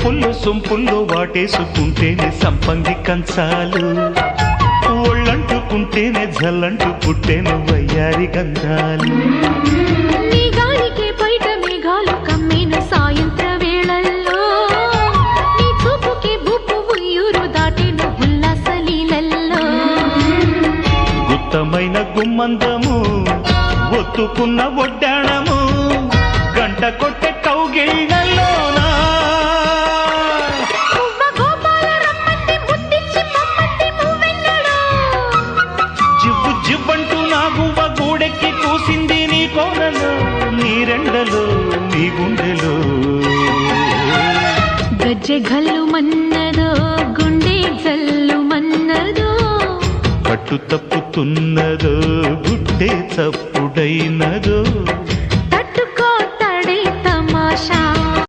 వంపుల్లో సొంపుల్లో వాటేసుకుంటేనే సంపంగి కంచాలు, ఒళ్ళంటుకుంటేనే జల్లంటు పుట్టేను వయ్యారి గంధాలు. నీ గాలికే బయట మేఘాలు కమ్మేను సాయంత్ర వేళల్లో, నీ చూపుకే బూపు ఉయ్యూరు దాటేను ఉల్లాస లీలల్లో. గుత్తమైన గుమ్మందము ఒత్తుకున్న ఒడ్డాణము గంట కొట్టే కౌగిళ్ళలోనా జివ్వు జివ్వంటూ నా గువ్వ గూడెక్కి కూసింది నీ కోనలో, నీ రెండలో నీ గుండెలో. గజ్జె గల్లు మన్నదో గుండె జల్లు మన్నదో, పట్టు తప్పుతున్నదో గుడ్డే చప్పుడైనదో.